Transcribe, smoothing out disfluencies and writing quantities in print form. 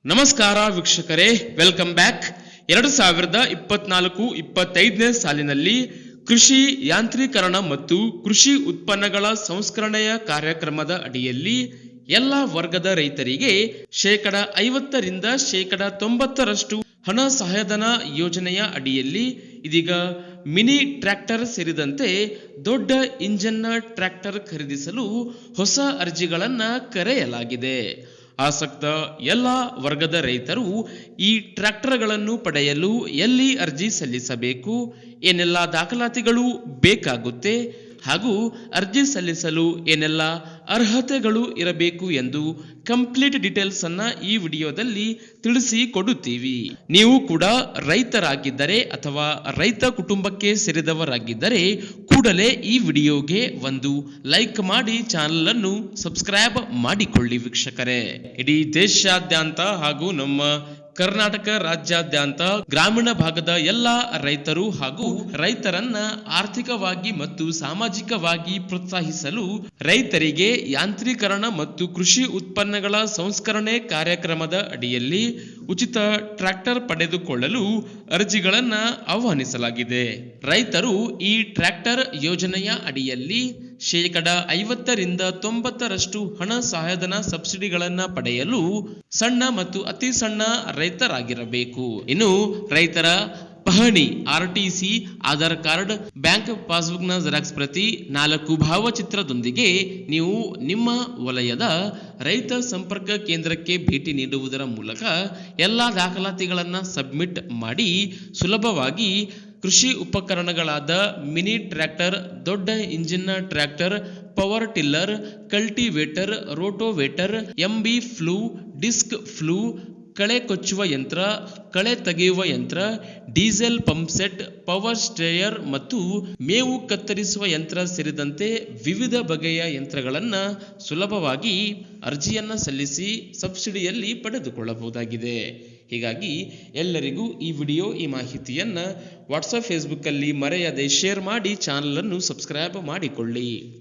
ನಮಸ್ಕಾರ ವೀಕ್ಷಕರೇ, welcome back. 2024-25ನೇ ಸಾಲಿನಲ್ಲಿ ಕೃಷಿ ಯಾಂತ್ರೀಕರಣ ಮತ್ತು ಕೃಷಿ ಉತ್ಪನ್ನಗಳ ಸಂಸ್ಕರಣೆಯ ಕಾರ್ಯಕ್ರಮದ ಅಡಿಯಲ್ಲಿ ಎಲ್ಲ ವರ್ಗದ ರೈತರಿಗೆ 50% 90% ಹಣ ಸಹಾಯಧನ ಯೋಜನೆಯ ಅಡಿಯಲ್ಲಿ ಇದೀಗ ಮಿನಿ ಟ್ರ್ಯಾಕ್ಟರ್ ಸೇರಿದಂತೆ ದೊಡ್ಡ ಇಂಜಿನ್ನ ಟ್ರ್ಯಾಕ್ಟರ್ ಖರೀದಿಸಲು ಹೊಸ ಅರ್ಜಿಗಳನ್ನು ಕರೆಯಲಾಗಿದೆ. ಆಸಕ್ತ ಎಲ್ಲ ವರ್ಗದ ರೈತರು ಈ ಟ್ರ್ಯಾಕ್ಟರ್ಗಳನ್ನು ಪಡೆಯಲು ಎಲ್ಲಿ ಅರ್ಜಿ ಸಲ್ಲಿಸಬೇಕು, ಏನೆಲ್ಲ ದಾಖಲಾತಿಗಳು ಬೇಕಾಗುತ್ತೆ ಹಾಗೂ ಅರ್ಜಿ ಸಲ್ಲಿಸಲು ಏನೆಲ್ಲ ಅರ್ಹತೆಗಳು ಇರಬೇಕು ಎಂದು ಕಂಪ್ಲೀಟ್ ಡೀಟೇಲ್ಸ್ ಅನ್ನ ಈ ವಿಡಿಯೋದಲ್ಲಿ ತಿಳಿಸಿ ಕೊಡುತ್ತೀವಿ. ನೀವು ಕೂಡ ರೈತರಾಗಿದ್ದರೆ ಅಥವಾ ರೈತ ಕುಟುಂಬಕ್ಕೆ ಸೇರಿದವರಾಗಿದ್ದರೆ ಕೂಡಲೇ ಈ ವಿಡಿಯೋಗೆ ಒಂದು ಲೈಕ್ ಮಾಡಿ ಚಾನೆಲ್ ಅನ್ನು ಸಬ್ಸ್ಕ್ರೈಬ್ ಮಾಡಿಕೊಳ್ಳಿ ವೀಕ್ಷಕರೇ. ಇಡೀ ದೇಶಾದ್ಯಂತ ಹಾಗೂ ನಮ್ಮ ಕರ್ನಾಟಕ ರಾಜ್ಯಾದ್ಯಂತ ಗ್ರಾಮೀಣ ಭಾಗದ ಎಲ್ಲ ರೈತರು ಹಾಗೂ ರೈತರನ್ನ ಆರ್ಥಿಕವಾಗಿ ಮತ್ತು ಸಾಮಾಜಿಕವಾಗಿ ಪ್ರೋತ್ಸಾಹಿಸಲು ರೈತರಿಗೆ ಯಾಂತ್ರೀಕರಣ ಮತ್ತು ಕೃಷಿ ಉತ್ಪನ್ನಗಳ ಸಂಸ್ಕರಣೆ ಕಾರ್ಯಕ್ರಮದ ಅಡಿಯಲ್ಲಿ ಉಚಿತ ಟ್ರ್ಯಾಕ್ಟರ್ ಪಡೆದುಕೊಳ್ಳಲು ಅರ್ಜಿಗಳನ್ನ ಆಹ್ವಾನಿಸಲಾಗಿದೆ. ರೈತರು ಈ ಟ್ರ್ಯಾಕ್ಟರ್ ಯೋಜನೆಯ ಅಡಿಯಲ್ಲಿ 50% 90% ಹಣ ಸಹಾಯಧನ ಸಬ್ಸಿಡಿಗಳನ್ನ ಪಡೆಯಲು ಸಣ್ಣ ಮತ್ತು ಅತಿ ಸಣ್ಣ ರೈತರಾಗಿರಬೇಕು. ಇನ್ನು ರೈತರ ಪಹಣಿ RTC, ಆಧಾರ್ ಕಾರ್ಡ್, ಬ್ಯಾಂಕ್ ಪಾಸ್ಬುಕ್ನ ಜೆರಾಕ್ಸ್ ಪ್ರತಿ, 4 ಭಾವಚಿತ್ರದೊಂದಿಗೆ ನೀವು ನಿಮ್ಮ ವಲಯದ ರೈತ ಸಂಪರ್ಕ ಕೇಂದ್ರಕ್ಕೆ ಭೇಟಿ ನೀಡುವುದರ ಮೂಲಕ ಎಲ್ಲ ದಾಖಲಾತಿಗಳನ್ನು ಸಬ್ಮಿಟ್ ಮಾಡಿ ಸುಲಭವಾಗಿ ಕೃಷಿ ಉಪಕರಣಗಳಾದ ಮಿನಿ ಟ್ರ್ಯಾಕ್ಟರ್, ದೊಡ್ಡ ಇಂಜಿನ್ನ tractor, power tiller, cultivator, rotavator, MB plough, disc plough, ಕಳೆ ಕೊಚ್ಚುವ ಯಂತ್ರ, ಕಳೆ ತೆಗೆಯುವ ಯಂತ್ರ, diesel pump set, power sprayer ಮತ್ತು ಮೇವು ಕತ್ತರಿಸುವ ಯಂತ್ರ ಸೇರಿದಂತೆ ವಿವಿಧ ಬಗೆಯ ಯಂತ್ರಗಳನ್ನ ಸುಲಭವಾಗಿ ಅರ್ಜಿಯನ್ನ ಸಲ್ಲಿಸಿ ಸಬ್ಸಿಡಿಯಲ್ಲಿ ಪಡೆದುಕೊಳ್ಳಬಹುದಾಗಿದೆ. ಹೀಗಾಗಿ ಎಲ್ಲರಿಗೂ ಈ ಮಾಹಿತಿಯನ್ನ ವಾಟ್ಸಪ್, ಫೇಸ್ಬುಕ್ ಅಲ್ಲಿ ಮರೆಯದೆ ಶೇರ್ ಮಾಡಿ ಚಾನಲ್ ಅನ್ನು ಸಬ್ಸ್ಕ್ರೈಬ್ ಮಾಡಿಕೊಳ್ಳಿ.